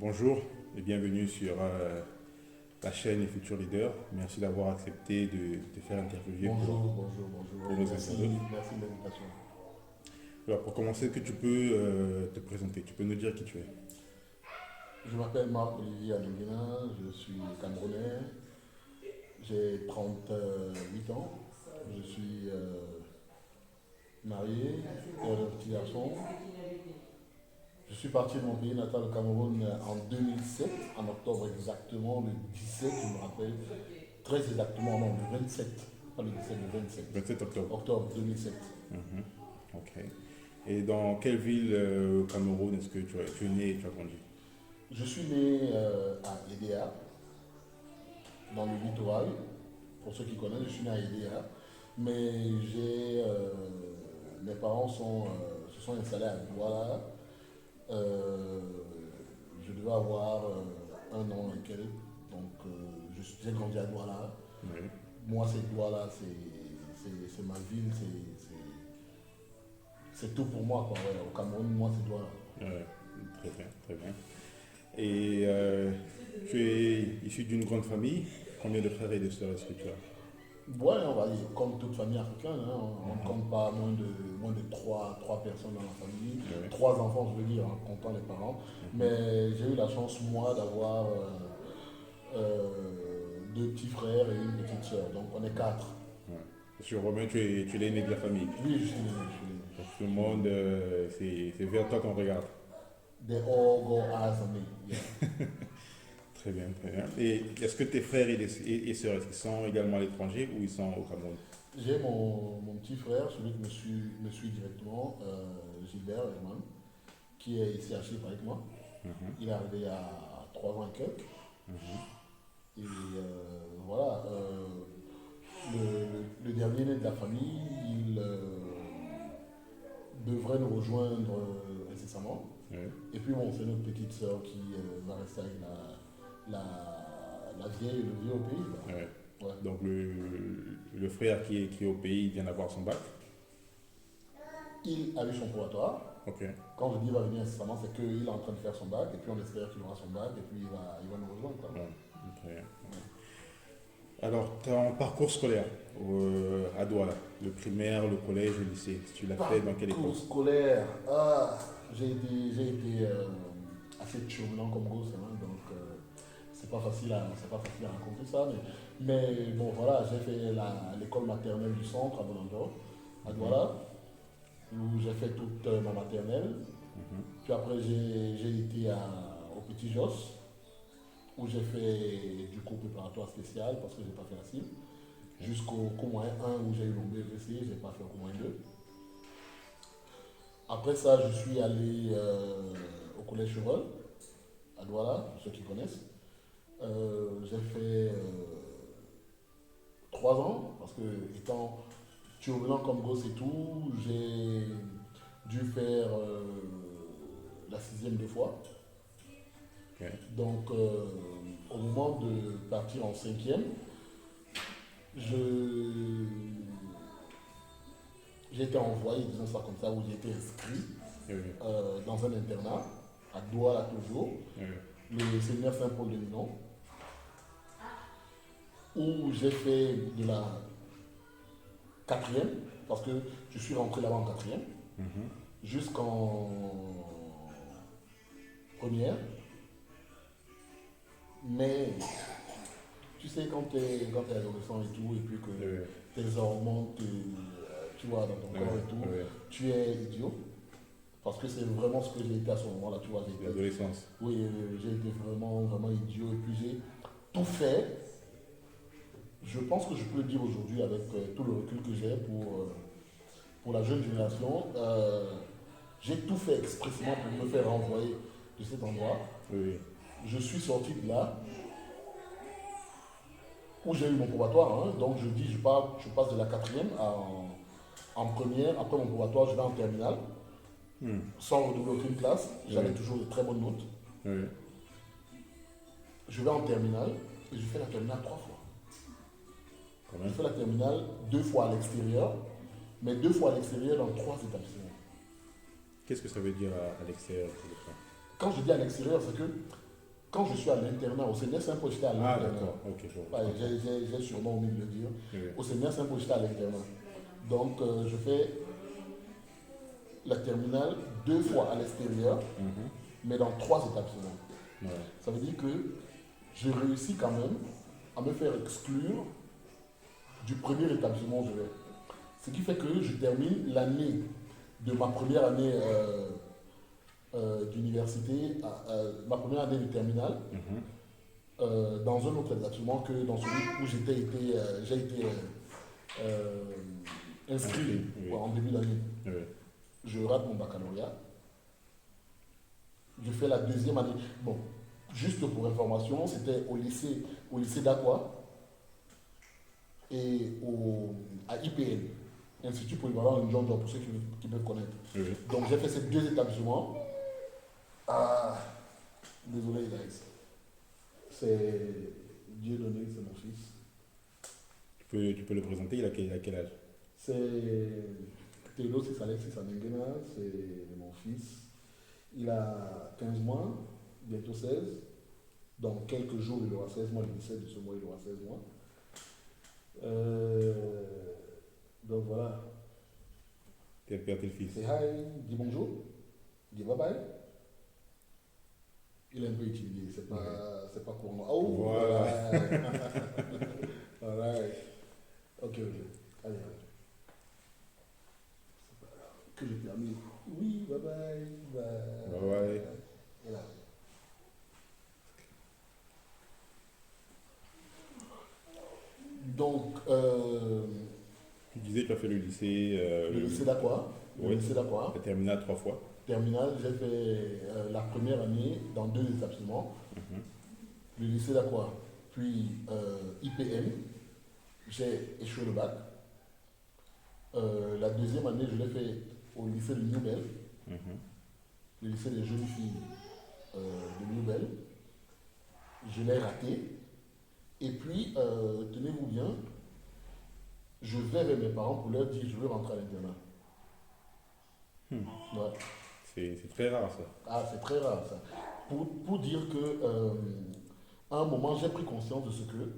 Bonjour et bienvenue sur la chaîne Futur Leader. Merci d'avoir accepté de faire interviewer pour nos Merci, internautes. merci de l'invitation. Alors pour commencer, est-ce que tu peux te présenter? Tu peux nous dire qui tu es? Je m'appelle Marc-Olivier Alinguina, je suis camerounais, j'ai 38 ans, je suis marié, père d'un petit garçon. Je suis parti de mon pays natal, le Cameroun, en 2007, en octobre exactement, le 17, je me rappelle, très exactement, non, le 27, pas le 17, le 27, 27 octobre. octobre 2007. Mhm. Ok. Et dans quelle ville au Cameroun est-ce que tu es né et tu as grandi? Je suis né à Edea, dans le littoral. Pour ceux qui connaissent, je suis né à Edea. Mais mes parents se sont installés à Douala. Euh, je devais avoir 1 an et quelques. Donc, j'ai grandi à Douala. Oui. Moi, c'est Douala, c'est ma ville, c'est tout pour moi, quoi. Ouais, au Cameroun, moi, c'est Douala. Ouais. Très bien, très bien. Et tu es issu d'une grande famille. Combien de frères et de sœurs est-ce que tu as? Ouais, on va dire, comme toute famille africaine, hein, on ne Mhm. compte pas moins de trois personnes dans la famille, Oui. trois enfants, je veux dire, en comptant les parents. Mhm. Mais j'ai eu la chance, moi, d'avoir deux petits frères et une petite sœur. Donc on est quatre. Ouais. Monsieur Romain, tu es l'aîné de la famille. Oui, je suis l'aîné, je suis l'aîné. Donc tout le Je suis monde, l'aîné. c'est vers toi qu'on regarde. They all go eyes on me. Yeah. Très bien, très bien. Et est-ce que tes frères et sœurs, est-ce qu'ils sont également à l'étranger ou ils sont au Cameroun? J'ai mon petit frère, celui qui me suit directement, Gilbert Edman, qui est ici à Chypre avec moi. Mhm, Il est arrivé il y a 3 ans et quelques. mhm. Et voilà, le dernier né de la famille, il devrait nous rejoindre incessamment. Ouais, Et puis bon, c'est notre petite sœur qui va rester avec la vieille et le vieux au pays, ouais. quoi. Ouais. Donc le frère qui est au pays, il vient d'avoir son bac. Il a eu son probatoire. Ok. Quand je dis il va venir incessamment, c'est qu'il est en train de faire son bac, et puis on espère qu'il aura son bac, et puis il va nous rejoindre, quoi. Ouais, très bien. Alors, ton parcours scolaire à Douala, le primaire, le collège, le lycée, tu l'as fait dans quelle Parcours école? scolaire, j'ai été assez turbulent comme gosse, hein, donc c'est pas facile à raconter ça, mais bon voilà, j'ai fait l'école maternelle du centre à Bonanjo, à Mhm, Douala, où j'ai fait toute ma maternelle, mhm. puis après j'ai été au Petit Jos, où j'ai fait du cours préparatoire spécial parce que j'ai pas fait la cible, Ok. jusqu'au cours 1 où j'ai eu mon BEPC, j'ai pas fait au cours 2. Après ça, je suis allé au collège Chevrel, à Douala, pour ceux qui connaissent. J'ai fait 3 ans, parce que étant turbulent comme gosse et tout, j'ai dû faire la sixième 2 fois. Ok. Donc, au moment de partir en cinquième, je, j'ai été envoyé, disons ça comme ça, où j'ai été inscrit Oui, oui, dans un internat, à Douala toujours, oui, le séminaire Saint-Paul de Milan, où j'ai fait de la quatrième, parce que je suis rentré là-bas en quatrième, oui. Mhm. jusqu'en première. Mais tu sais, quand t'es adolescent et tout, et puis Oui, oui, que tes hormones, tu vois, dans ton oui, corps et tout, oui. tu es idiot. Parce que c'est vraiment ce que j'ai été à ce moment-là, tu vois. L'adolescence. Oui, j'ai été vraiment, vraiment idiot. Et puis j'ai tout fait. Je pense que je peux le dire aujourd'hui avec tout le recul que j'ai pour la jeune génération. J'ai tout fait expressément pour me faire renvoyer de cet endroit. Oui, oui. Je suis sorti de là où j'ai eu mon probatoire, hein. Donc je dis, je passe de la quatrième en première. Après mon probatoire, je vais en terminale, Hmm. sans redoubler aucune classe. J'avais Oui, toujours de très bonnes notes. oui. Je vais en terminale et je fais la terminale 3 fois. Quand Je même. fais la terminale 2 fois à l'extérieur, mais 2 fois à l'extérieur dans 3 établissements. Qu'est-ce que ça veut dire à l'extérieur, s'il te plaît? Quand je dis à l'extérieur, c'est que quand je suis à l'internat, au séminaire Saint-Paul, j'étais à Ah, l'internat. d'accord. Ok, je vois. Ouais, j'ai sûrement oublié de le dire. Oui. Au séminaire Saint-Paul, j'étais à l'internat. Donc, je fais la terminale 2 fois à l'extérieur, Mhm. mais dans 3 établissements. Ouais. Ça veut dire que j'ai réussi quand même à me faire exclure du premier établissement où je vais. Ce qui fait que je termine l'année de ma première année d'université, ma première année de terminale, Mhm. dans un autre établissement que dans celui où j'ai été euh, inscrit Inscrit, oui. en début d'année. Oui. Je rate mon baccalauréat. Je fais la deuxième année. Bon, juste pour information, c'était au lycée d'Aqua et à IPN, Institut Polyvalent John John, pour ceux qui peuvent connaître. Oui. Donc j'ai fait ces 2 établissements. Ah, désolé, guys. C'est Dieu donné, c'est mon fils. Tu peux le présenter, il a quel âge? C'est Théodosis Alexis Anengena, c'est mon fils. Il a 15 mois, bientôt 16. Dans quelques jours, il aura 16 mois. Le 17 de ce mois, il aura 16 mois. Donc voilà. Tel père, tel fils. C'est hi, dis bonjour, dis bye bye. Il est un peu intimidé, c'est pas courant. Oh, Voilà. Alright. Ok. Allez. Que je termine. Oui, bye bye. Bye. Bye bye. Et là. Donc, Tu disais que tu as fait le lycée, le lycée d'Aqua, oui. la La terminale 3 fois. terminale, j'ai fait la première année dans 2 établissements. Mhm. Le lycée d'Aqua, puis IPM, j'ai échoué le bac. La deuxième année, je l'ai fait au lycée de Newbel, Mhm. le lycée des jeunes filles de Newbel. Je l'ai raté. Et puis, tenez-vous bien, je vais vers mes parents pour leur dire je veux rentrer à l'internat. Ouais. C'est très rare ça. Ah, c'est très rare ça. Pour dire que, à un moment, j'ai pris conscience de ce que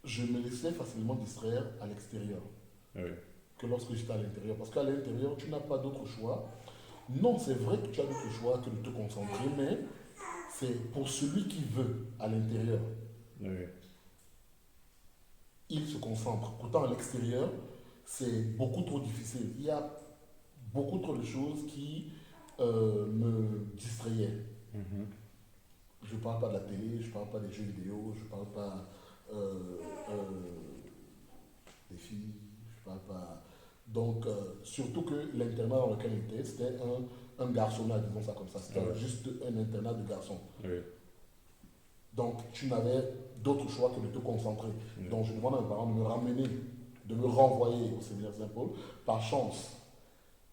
je me laissais facilement distraire à l'extérieur Oui. que lorsque j'étais à l'intérieur. Parce qu'à l'intérieur, tu n'as pas d'autre choix. Non, c'est vrai que tu as d'autre choix que de te concentrer, mais c'est pour celui qui veut à l'intérieur. Oui. Il se concentre. Pourtant, à l'extérieur, c'est beaucoup trop difficile. Il y a beaucoup trop de choses qui me distrayaient. Mhm. Je ne parle pas de la télé, je ne parle pas des jeux vidéo, je ne parle pas des filles, je ne parle pas. Donc, surtout que l'internat dans lequel il était, c'était un garçonnat, disons ça comme ça. C'était Ouais. juste un internat de garçons. Oui. Donc, tu n'avais d'autre choix que de te concentrer. Oui. Donc, je demande à mes parents de me ramener, de me renvoyer au séminaire Saint-Paul. Par chance,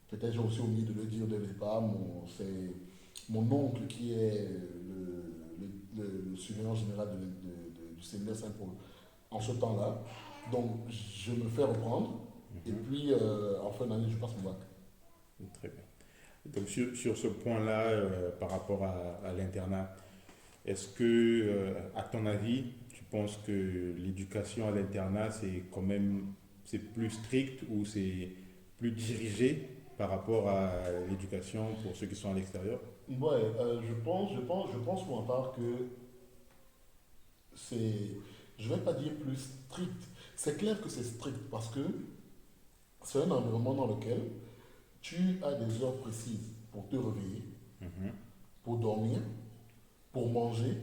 peut-être j'ai aussi oublié de le dire dès le départ, c'est mon oncle qui est le surveillant général du séminaire Saint-Paul en ce temps-là. Donc, je me fais reprendre. Et puis, en fin d'année, je passe mon bac. Très bien. Donc sur ce point-là, par rapport à l'internat, est-ce que, à ton avis, tu penses que l'éducation à l'internat, c'est plus strict ou c'est plus dirigé par rapport à l'éducation pour ceux qui sont à l'extérieur? Ouais, je pense pour ma part que c'est, je vais pas dire plus strict. C'est clair que c'est strict parce que c'est un environnement dans lequel tu as des heures précises pour te réveiller, Mhm. pour dormir, pour manger,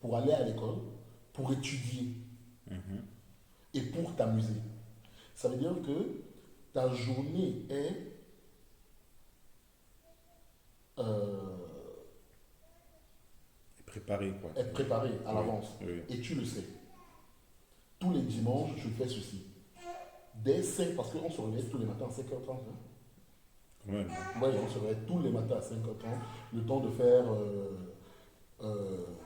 pour aller à l'école, pour étudier Mhm. et pour t'amuser. Ça veut dire que ta journée euh, Préparé, quoi. est préparée à Oui. l'avance. Oui. Et tu le sais. Tous les dimanches, je fais ceci. Dès 5, parce qu'on se réveille tous les matins à 5h30. Hein. Quand même. Oui, on se réveille tous les matins à 5h30, le temps de faire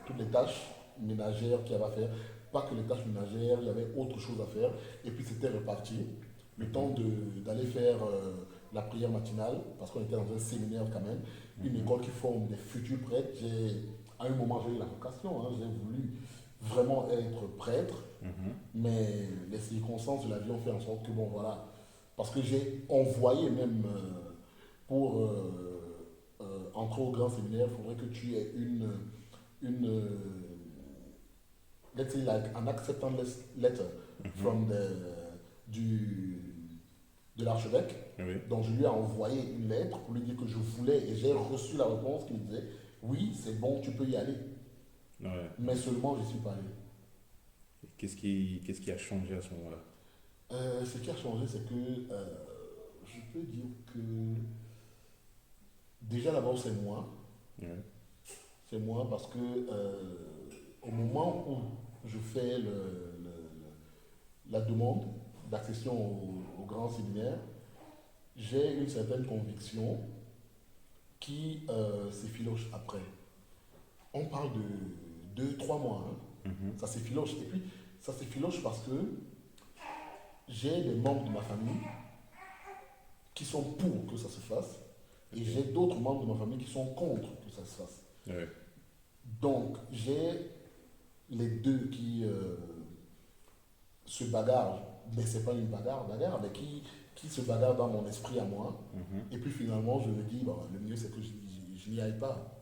toutes les tâches ménagères qu'il y avait à faire. Pas que les tâches ménagères, il y avait autre chose à faire. Et puis c'était reparti. Le temps d'aller faire la prière matinale, parce qu'on était dans un séminaire quand même, une école qui forme des futurs prêtres. à un moment, j'ai eu la vocation, hein, j'ai voulu vraiment être prêtre, Mhm. mais les circonstances de la vie ont fait en sorte que, bon, voilà, parce que j'ai envoyé même pour entrer au grand séminaire, il faudrait que tu aies une let's say like an acceptance letter Mhm. from du, de l'archevêque. Oui. Donc je lui ai envoyé une lettre pour lui dire que je voulais et j'ai reçu la réponse qui me disait oui, c'est bon, tu peux y aller. Ouais. Mais seulement je ne suis pas allé. Qu'est-ce qui a changé à ce moment-là? Ce qui a changé, c'est que je peux dire que déjà d'abord c'est moi. Ouais. C'est moi parce que au moment où je fais la demande d'accession au grand séminaire, j'ai une certaine conviction qui s'effiloche après. On parle de 2, 3 mois, hein. Mhm. Ça s'effiloche. Et puis, ça s'effiloche parce que j'ai des membres de ma famille qui sont pour que ça se fasse et Ok. j'ai d'autres membres de ma famille qui sont contre que ça se fasse. Ouais. Donc, j'ai les deux qui se bagarrent, mais c'est pas une bagarre, mais qui se bagarrent dans mon esprit à moi. Mhm. Et puis finalement, je me dis, bah, le mieux c'est que je n'y aille pas.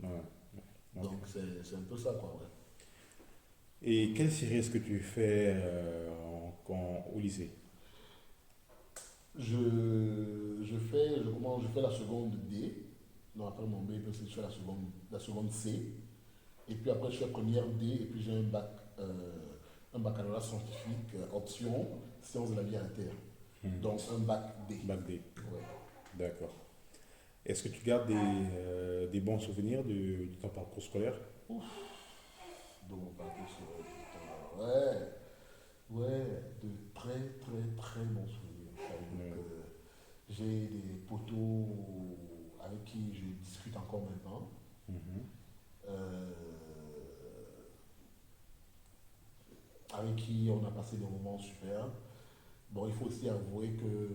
Ouais. Ok. Donc, c'est un peu ça, quoi. Ouais. Et quelle série est-ce que tu fais au lycée? Je fais la seconde D. Non, après mon B, je fais la seconde C. Et puis après, je fais première D. Et puis j'ai un baccalauréat scientifique, option, sciences de la vie à la Terre. Mhm. Donc un bac D. Bac D. Ouais. D'accord. Est-ce que tu gardes des bons souvenirs de ton parcours scolaire? Donc mon parcours sur ouais, ouais, de très très très bons souvenirs. Ça veut dire Ouais. que j'ai des potos avec qui je discute encore maintenant. Mhm. euh, avec qui on a passé des moments super. Bon, il faut aussi avouer que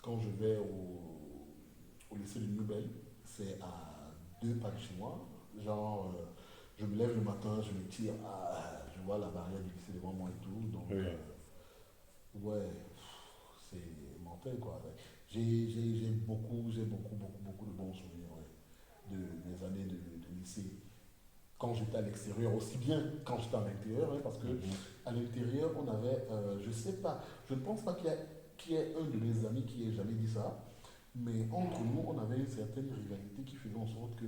quand je vais au lycée de Newbel, c'est à 2 pas de chez moi. Genre, je me lève le matin, je me tire, je vois la barrière du lycée devant moi et tout. Donc, Oui. ouais, c'est mental quoi. Ouais. J'ai beaucoup de bons souvenirs ouais, de mes années de lycée. Quand j'étais à l'extérieur, aussi bien quand j'étais à l'intérieur, hein, parce que Mhm. à l'intérieur, on avait, je sais pas, je ne pense pas qu'il y ait un de mes amis qui ait jamais dit ça, mais entre nous, on avait une certaine rivalité qui faisait en sorte que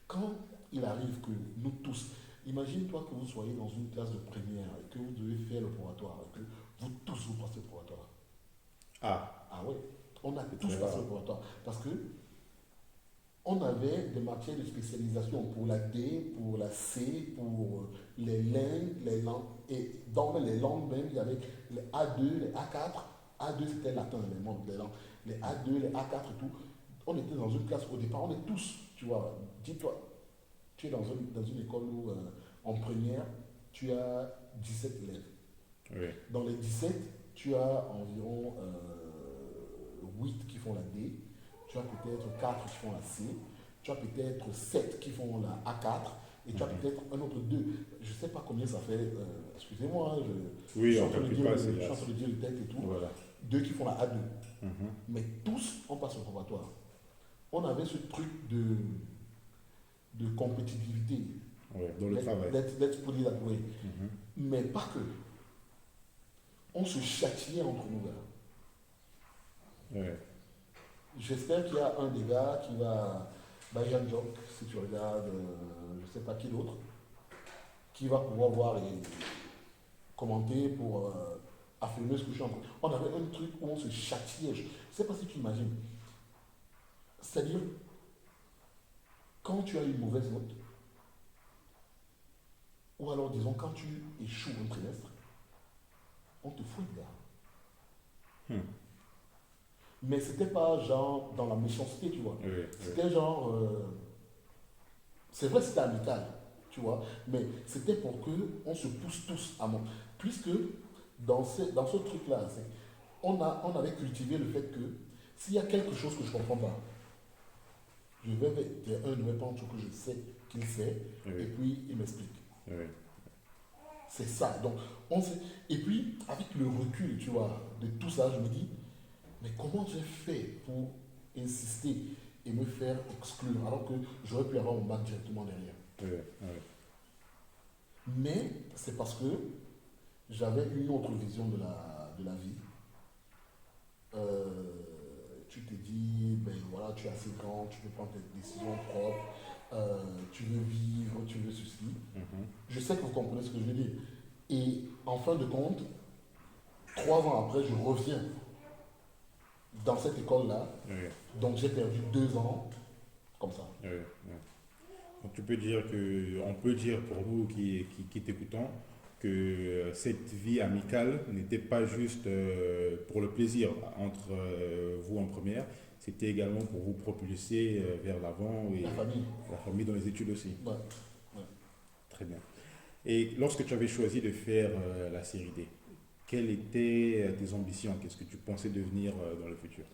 quand il arrive que nous tous, imagine-toi que vous soyez dans une classe de première et que vous devez faire le probatoire, et que vous tous vous passez le probatoire. Ah, Ah ouais, on a c'est tous très passé le rare. probatoire parce que on avait des matières de spécialisation pour la D, pour la C, pour les langues. Et dans les langues même, il y avait les A2, les A4. A2 c'était latin, les langues, les langues. Les A2, les A4 et tout. On était dans une classe au départ, on est tous, tu vois. Dis-toi, tu es dans une école où en première, tu as 17 élèves. Oui. Dans les 17, tu as environ 8 qui font la D, tu as peut-être 4 qui font la C, tu as peut-être 7 qui font la A4, et tu as Mhm. peut-être un autre 2. Je ne sais pas combien ça fait, excusez-moi, hein, je Oui, suis on en ne train de calcule dire, pas, je c'est suis là. en train de dire le tête et tout. Voilà. 2 qui font la A2. Mhm. Mais tous, on passe au probatoire. On avait ce truc de compétitivité. Ouais, dans le travail. Let's put it that way. Mhm. Mais pas que. On se châtiait entre nous. Là. Ouais. J'espère qu'il y a un des gars qui va, Bajan Jock, si tu regardes, je ne sais pas qui d'autre, qui va pouvoir voir et commenter pour affirmer ce que je suis en train de dire. On avait un truc où on se châtiait. Je ne sais pas si tu imagines. C'est-à-dire, quand tu as une mauvaise note, ou alors disons quand tu échoues un trimestre, on te fout de gars. Hmm. Mais c'était pas genre dans la méchanceté, tu vois. Oui, oui. C'était genre. C'est vrai, c'était amical, tu vois. Mais c'était pour que on se pousse tous à monter. Puisque dans ce truc-là, on avait cultivé le fait que s'il y a quelque chose que je ne comprends pas, Je vais vers un de mes parents que je sais qu'il sait, et Oui, puis il m'explique. oui, C'est ça. Donc, on sait. Et puis, avec le recul, tu vois, de tout ça, je me dis, mais comment j'ai fait pour insister et me faire exclure alors que j'aurais pu avoir mon bac directement derrière. oui, oui, Mais c'est parce que j'avais une autre vision de la vie. Tu te dis, ben voilà, tu es assez grand, tu peux prendre tes décisions propres, tu veux vivre, tu veux ceci. mhm, Je sais que vous comprenez ce que je veux dire. Et en fin de compte, 3 ans après, je reviens dans cette école-là. oui, Donc j'ai perdu 2 ans comme ça. oui, oui. Donc, tu peux dire que, on peut dire pour nous qui t'écoutons que cette vie amicale n'était pas juste pour le plaisir entre vous en première, c'était également pour vous propulser vers l'avant et La famille. la famille dans les études aussi. Ouais, ouais. Très bien. Et lorsque tu avais choisi de faire la série D, quelles étaient tes ambitions? Qu'est-ce que tu pensais devenir dans le futur?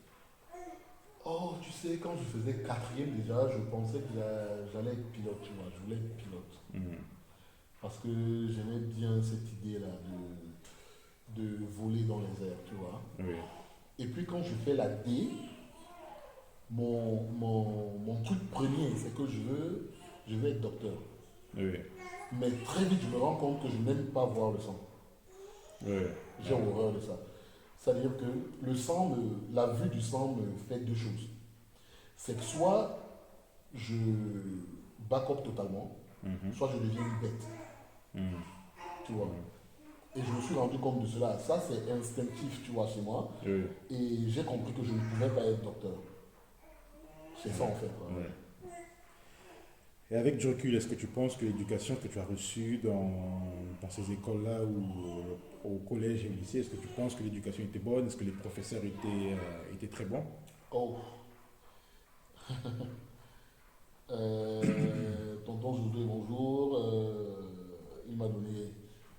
Oh, tu sais, quand je faisais quatrième déjà, je pensais que j'allais être pilote, tu vois. Je voulais être pilote. Mhm. Parce que j'aimais bien cette idée-là de voler dans les airs, tu vois. Oui, Et puis quand je fais la D, mon truc premier, c'est que je veux être docteur. oui, Mais très vite, je me rends compte que je n'aime pas voir le sang. oui, J'ai horreur de ça. C'est-à-dire que la vue du sang me fait deux choses. C'est que soit je back up totalement, mhm, soit je deviens une bête, mhm, tu vois. Et je me suis rendu compte de cela. Ça, c'est instinctif, tu vois, chez moi. oui, Et j'ai compris que je ne pouvais pas être docteur. C'est ça, en fait, quoi. oui. Et avec du recul, est-ce que tu penses que l'éducation que tu as reçue dans ces écoles-là ou au collège et au lycée, est-ce que tu penses que l'éducation était bonne? Est-ce que les professeurs étaient très bons? Oh, tonton Joudé, bonjour. Il m'a donné,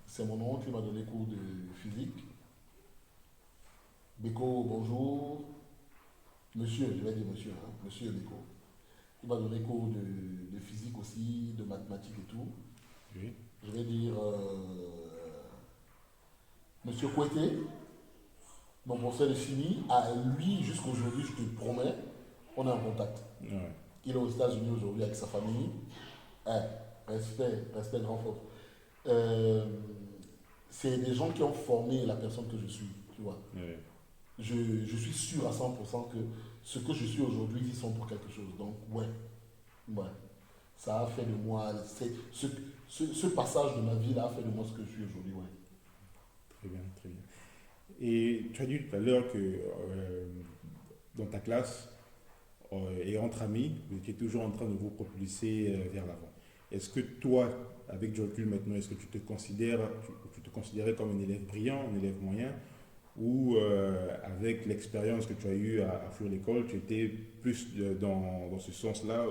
c'est mon oncle, il m'a donné cours de physique. Beko, bonjour. Monsieur, je vais dire monsieur, hein, monsieur Beko. Il m'a donné cours de physique aussi, de mathématiques et tout. Oui. Je vais dire monsieur Kouete, mon professeur de chimie, à lui, jusqu'aujourd'hui, je te promets, on est en contact. Ouais. Il est aux États-Unis aujourd'hui avec sa famille. Respect, respect grand frère. Euh, c'est des gens qui ont formé la personne que je suis, tu vois. Ouais. Je suis sûr à 100% que ce que je suis aujourd'hui, ils sont pour quelque chose. Donc, ouais, ouais. Ça a fait de moi, ce passage de ma vie là a fait de moi ce que je suis aujourd'hui, ouais. Très bien, très bien. Et tu as dit tout à l'heure que dans ta classe et entre amis, vous étiez toujours en train de vous propulser vers l'avant. Est-ce que toi, avec du recul maintenant, est-ce que tu te considérais comme un élève brillant, un élève moyen, ou avec l'expérience que tu as eue à fuir l'école, tu étais plus dans ce sens-là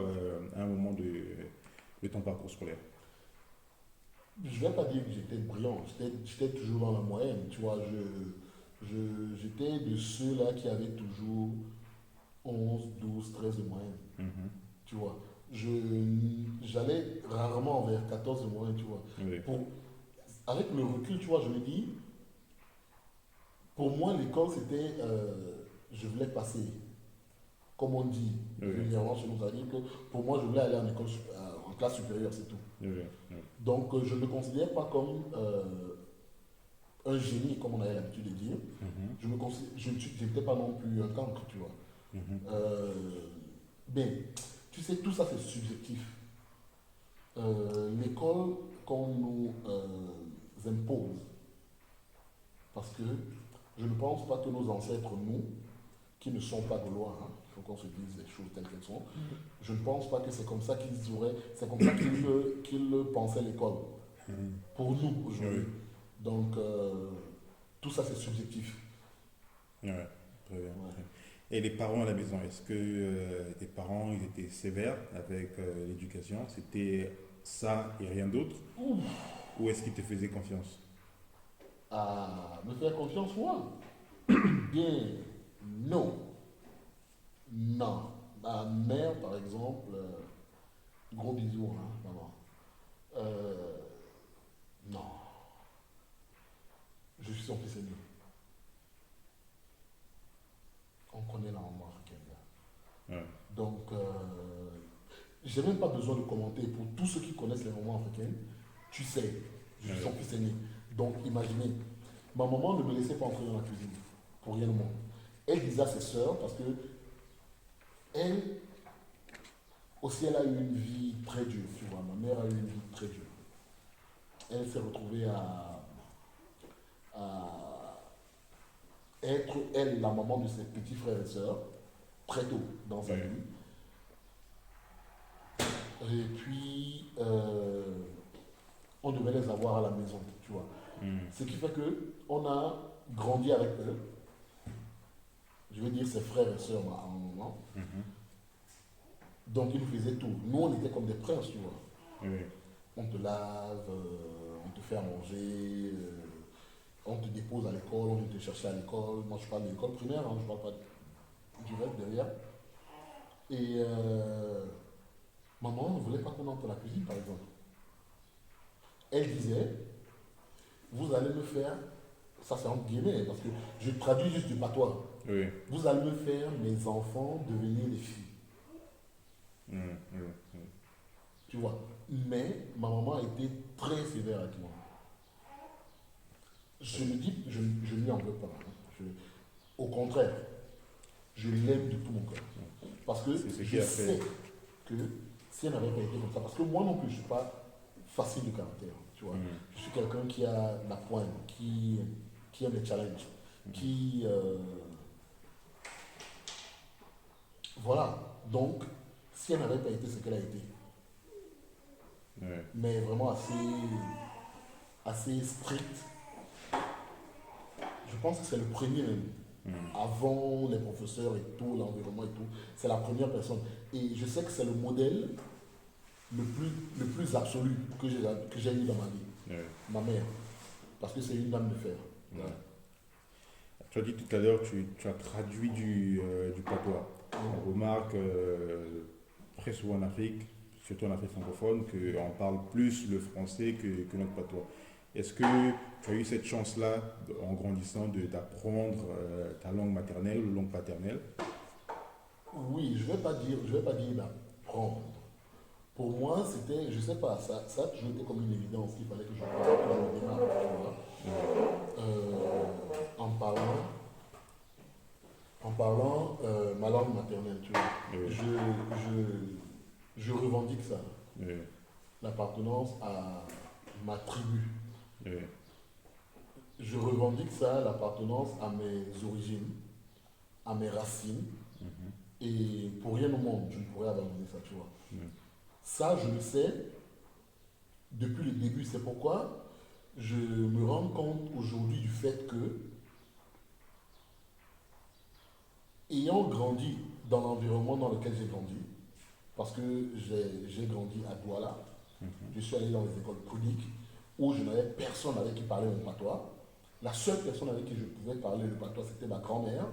à un moment de ton parcours scolaire? Je ne vais pas dire que j'étais brillant, j'étais toujours dans la moyenne, tu vois. J'étais de ceux-là qui avaient toujours 11, 12, 13 de moyenne, Mhm. tu vois. J'allais rarement vers 14 de moyenne, tu vois. Oui, Pour, avec le recul, tu vois, je me dis, pour moi, l'école, c'était, je voulais passer, comme on dit oui, vulgairement chez nous, c'est-à-dire que pour moi, je voulais aller en école, en classe supérieure, c'est tout. oui, oui, Donc, je ne me considère pas comme un génie, comme on avait l'habitude de dire. mhm, Je n'étais pas non plus un cancre, tu vois. mhm, Euh, mais, tu sais, tout ça, c'est subjectif. L'école qu'on nous impose, parce que je ne pense pas que nos ancêtres, nous, qui ne sont pas gaulois, hein, il faut qu'on se dise les choses telles qu'elles sont, je ne pense pas que c'est comme ça c'est comme ça qu'ils pensaient l'école, mhm. pour nous Oui, aujourd'hui. Donc, tout ça c'est subjectif. ouais, très bien. Ouais. Très bien. Et les parents à la maison, est-ce que tes parents ils étaient sévères avec l'éducation? C'était ça et rien d'autre? Ouf, Ou est-ce qu'ils te faisaient confiance? à me faire confiance, moi. Bien, non. Non. à ma mère, par exemple, gros bisous, hein, maman. Non, je suis son fils aîné. On connaît la maman africaine. Ouais. Donc, j'ai même pas besoin de commenter. Pour tous ceux qui connaissent les mamans africaines, tu sais, je suis son fils aîné. Donc, imaginez, ma maman ne me laissait pas entrer dans la cuisine, pour rien au monde. Elle disait à ses sœurs, parce que elle aussi, elle a eu une vie très dure, tu vois. Ma mère a eu une vie très dure. Elle s'est retrouvée à être, elle, la maman de ses petits frères et sœurs, très tôt dans sa vie. Et puis, on devait les avoir à la maison, tu vois. Ce qui fait que on a grandi avec eux. Je veux dire ses frères et sœurs à un moment. Donc ils nous faisaient tout. Nous, on était comme des princes, tu vois. On te lave, on te fait à manger, on te dépose à l'école, on vient te chercher à l'école. Moi, je parle de l'école primaire, hein, je parle pas du reste derrière. Et maman ne voulait pas qu'on entre à la cuisine, par exemple. Elle disait, vous allez me faire, ça c'est entre guillemets, parce que je traduis juste du patois. Vous allez me faire, mes enfants, devenir des filles. Tu vois. Mais ma maman a été très sévère avec moi. Je me dis, je ne lui en veux pas. Hein. Au contraire, je l'aime de tout mon cœur. Parce que je sais que si elle n'avait pas été comme ça, parce que moi non plus, je ne suis pas facile de caractère. Tu vois. Je suis quelqu'un qui a la pointe, qui aime les challenges, qui... voilà. Donc, si elle n'avait pas été ce qu'elle a été, mais vraiment assez strict, je pense que c'est le premier même. Avant les professeurs et tout, l'environnement et tout, c'est la première personne. Et je sais que c'est le modèle le plus absolu que j'ai eu dans ma vie. Ma mère. Parce que c'est une dame de fer. Tu as dit tout à l'heure, tu as traduit du patois. On remarque très souvent en Afrique, surtout en Afrique francophone, qu'on parle plus le français que notre patois. Est-ce que tu as eu cette chance-là, en grandissant, d'apprendre ta langue maternelle ou langue paternelle? Oui, je ne vais pas dire d'apprendre. Pour moi, c'était, je ne sais pas, ça a toujours été comme une évidence qu'il fallait que je démarre, tu vois, en parlant ma langue maternelle, tu vois. Je revendique ça, l'appartenance à ma tribu. Je revendique ça, l'appartenance à mes origines, à mes racines. Et pour rien au monde, je ne pourrais abandonner ça, tu vois. Ça, je le sais depuis le début. C'est pourquoi je me rends compte aujourd'hui du fait que, ayant grandi dans l'environnement dans lequel j'ai grandi, parce que j'ai grandi à Douala, je suis allé dans les écoles publiques où je n'avais personne avec qui parler mon patois. La seule personne avec qui je pouvais parler le patois, c'était ma grand-mère.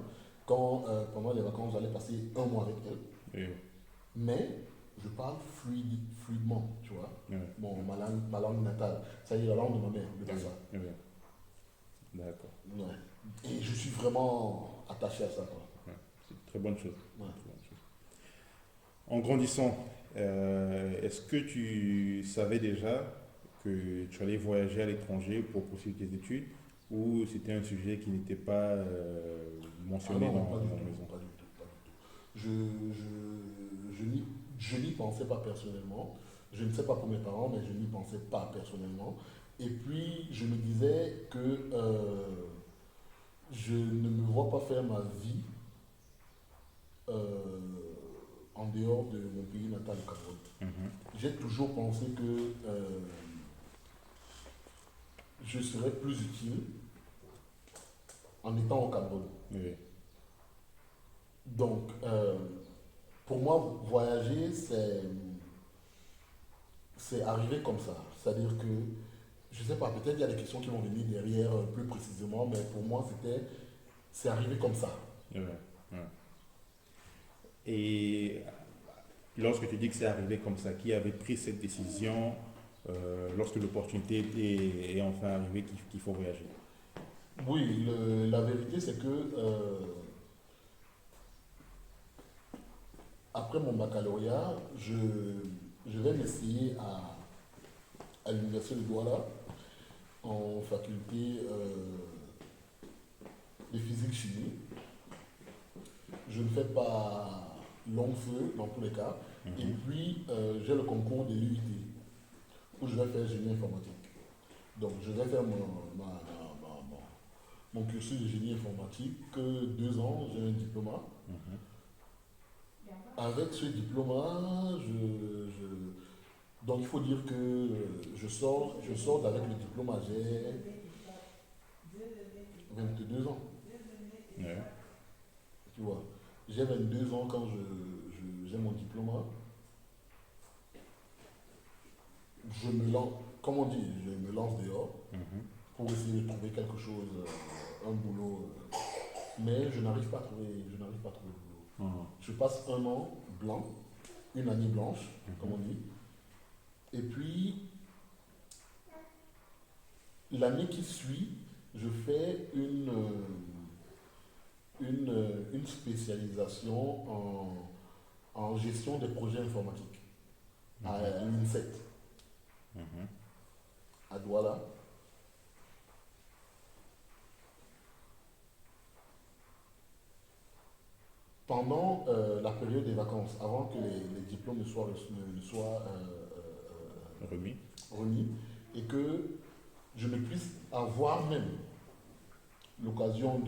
Quand, pendant les vacances, j'allais passer un mois avec elle. Mais je parle fluidement, tu vois. Bon, ma langue natale, ça y est, la langue de ma mère, le Bassa. D'accord. Et je suis vraiment attaché à ça, quoi. C'est une très bonne chose. En grandissant, est-ce que tu savais déjà que tu allais voyager à l'étranger pour poursuivre tes études, ou c'était un sujet qui n'était pas mentionné dans la maison? Pas du tout. Je n'y pensais pas personnellement. Je ne sais pas pour mes parents, mais je n'y pensais pas personnellement. Et puis, je me disais que je ne me vois pas faire ma vie en dehors de mon pays natal, le Cameroun. J'ai toujours pensé que je serais plus utile en étant au Cameroun. Donc, pour moi, voyager, c'est arrivé comme ça. C'est-à-dire que, je ne sais pas, peut-être il y a des questions qui vont venir derrière plus précisément, mais pour moi, c'est arrivé comme ça. Et lorsque tu dis que c'est arrivé comme ça, qui avait pris cette décision lorsque l'opportunité est enfin arrivée qu'il faut voyager? Oui, la vérité c'est que après mon baccalauréat, je vais m'essayer à l'université de Douala en faculté de physique-chimie. Je ne fais pas long feu dans tous les cas. Et Mhm. puis, j'ai le concours de l'UIT où je vais faire génie informatique. Donc, je vais faire mon cursus de génie informatique, que 2 ans, j'ai un diplôme. Mhm. Avec ce diplôme, donc il faut dire que je sors d'avec le diplôme, j'ai 22 ans, Ouais. tu vois. J'ai 22 ans quand j'ai mon diplôme. Je me lance, comme on dit, je me lance dehors Mhm. pour essayer de trouver quelque chose, un boulot. Mais je n'arrive pas à trouver le boulot. Mhm. Je passe un an blanc, une année blanche, comme on Mhm. dit. Et puis, l'année qui suit, je fais une spécialisation en gestion des projets informatiques à Mhm. l'INSET, Mhm. à Douala. Pendant la période des vacances, avant que les diplômes ne soient Remis. remis, et que je ne puisse avoir même l'occasion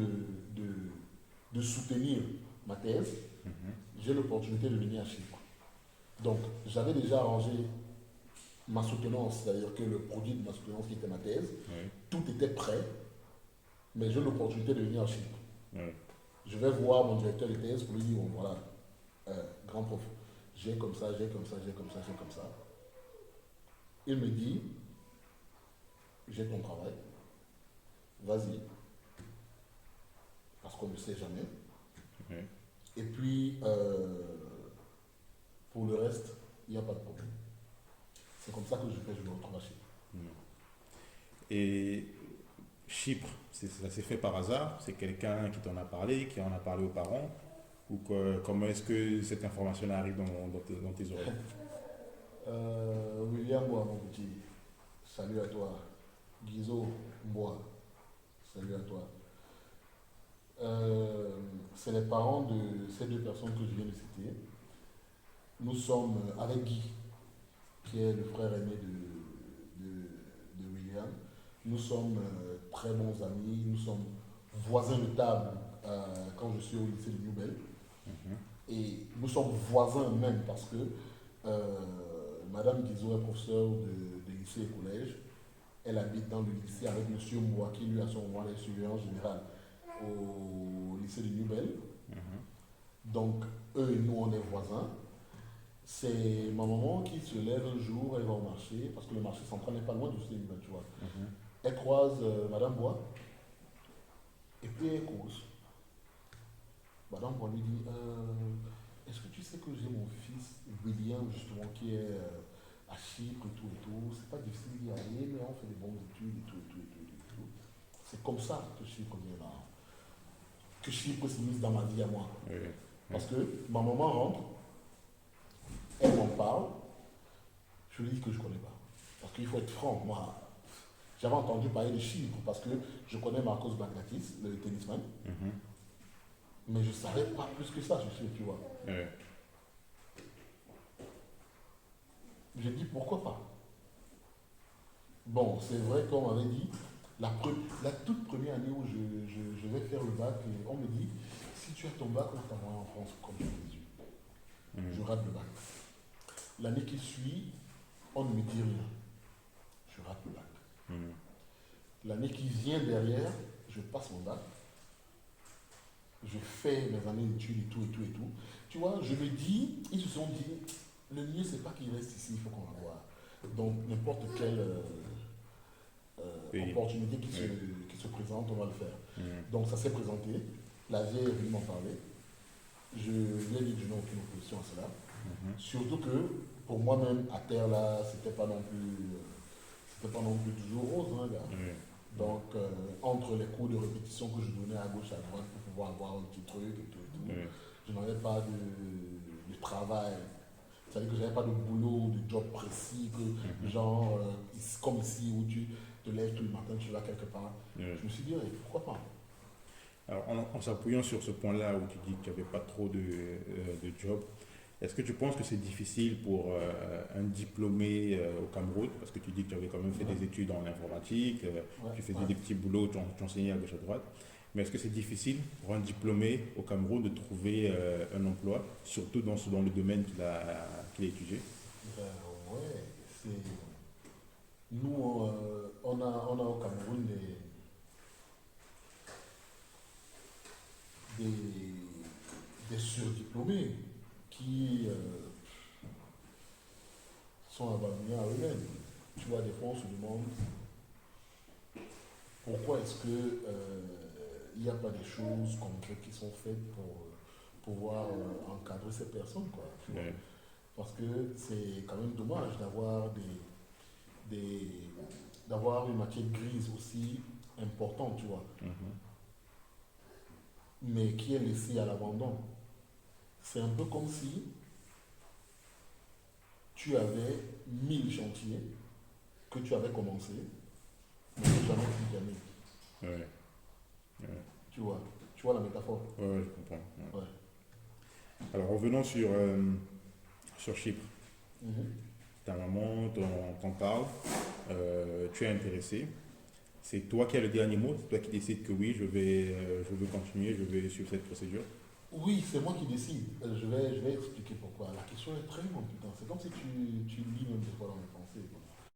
de soutenir ma thèse, Mhm. j'ai l'opportunité de venir à Chypre. Donc, j'avais déjà arrangé ma soutenance, c'est-à-dire que le produit de ma soutenance qui était ma thèse, Oui. tout était prêt, mais j'ai l'opportunité de venir à Chypre. Oui. Je vais voir mon directeur de thèse pour lui dire, bon, voilà, grand prof, j'ai comme ça, j'ai comme ça, j'ai comme ça, j'ai comme ça. Il me dit, j'ai ton travail, vas-y, parce qu'on ne sait jamais. Oui. Et puis, pour le reste, il n'y a pas de problème. C'est comme ça que je me retrouve à Chypre. Mhm. Et Chypre, ça s'est fait par hasard? C'est quelqu'un qui t'en a parlé, qui en a parlé aux parents? Ou comment est-ce que cette information arrive dans tes oreilles? William Bois, mon petit, salut à toi. Guizo Bois, salut à toi. C'est les parents de ces deux personnes que je viens de citer. Nous sommes avec Guy, qui est le frère aîné de William. Nous sommes très bons amis, nous sommes voisins de table quand je suis au lycée de Newbel. Mhm. Et nous sommes voisins même parce que euh, Madame Guizot est professeure de lycée et collège. Elle habite dans le lycée avec Monsieur Mboua qui lui à son moment est surveillant général au lycée de Newbel. Mhm. Donc eux et nous on est voisins. C'est ma maman qui se lève un jour, elle va au marché, parce que le marché central n'est pas loin du lycée de Newbel, tu vois. Mhm. Elle croise Madame Bois et puis elle cause. Madame Bois lui dit est-ce que tu sais que j'ai mon fils William justement qui est à Chypre et tout, c'est pas difficile d'y aller, mais on fait des bonnes études et tout, et tout, et tout, et tout. C'est comme ça que Chypre vient là, que Chypre s'est mise dans ma vie à moi. Oui. Oui. Parce que ma maman rentre, elle m'en parle, je lui dis que je ne connais pas. Parce qu'il faut être franc, moi, j'avais entendu parler de Chypre parce que je connais Marcos Baghdatis, le tennisman, Mhm. mais je ne savais pas plus que ça, je sais, tu vois. Oui. J'ai dit pourquoi pas. Bon, c'est vrai qu'on m'avait dit, la toute première année où je vais faire le bac, on me dit, si tu as ton bac, on t'envoie en France comme je l'ai dit. Je Mhm. rate le bac. L'année qui suit, on ne me dit rien. Je rate le bac. Mhm. L'année qui vient derrière, je passe mon bac. Je fais mes années d'études et tout, et tout, et tout. Tu vois, je me dis, ils se sont dit, le mieux, c'est pas qu'il reste ici, il faut qu'on la voie. Donc, n'importe quelle Pays. opportunité Oui. qui se présente, on va le faire. Mhm. Donc, ça s'est présenté. La vieille est venue m'en parler. Je lui ai dit que je n'ai aucune opposition à cela. Mhm. Surtout que pour moi-même, à terre là, c'était pas non plus toujours rose, hein, gars. Oui. Donc, entre les cours de répétition que je donnais à gauche, à droite pour pouvoir avoir un petit truc et tout, Oui. je n'avais pas de travail. C'est-à-dire que je n'avais pas de boulot, de job précis, que Mhm. genre, comme ici où tu te lèves tous les matins, tu vas quelque part. Oui. Je me suis dit, eh, pourquoi pas? Alors, en s'appuyant sur ce point-là où tu dis que tu n'avais pas trop de job, est-ce que tu penses que c'est difficile pour un diplômé au Cameroun, parce que tu dis que tu avais quand même fait Ouais. des études en informatique, Ouais, tu faisais ouais. des petits boulots, tu enseignais à gauche à droite, mais est-ce que c'est difficile pour un diplômé au Cameroun de trouver un emploi, surtout dans le domaine qu'il a étudié? Ben, ouais, c'est... Nous, on a au Cameroun des, des surdiplômés qui sont abandonnés à eux-mêmes. Tu vois, des fois, on se demande pourquoi est-ce que il n'y a pas des choses concrètes qui sont faites pour pouvoir encadrer ces personnes, quoi. Tu vois. Oui. Parce que c'est quand même dommage des, d'avoir une matière grise aussi importante, tu vois, Mhm. mais qui est laissée à l'abandon. C'est un peu comme si tu avais 1000 chantiers que tu avais commencé, mais que jamais tu termines. Oui. Oui. Tu vois la métaphore? Ouais, ouais, je comprends. Ouais. Ouais. Alors revenons sur Chypre. Mhm. Ta maman t'en parle, tu es intéressé. C'est toi qui as le dernier mot, c'est toi qui décides que oui, je veux continuer, je vais suivre cette procédure. Oui, c'est moi qui décide. Je vais expliquer pourquoi. La question est très longue, putain. C'est comme si tu lis même des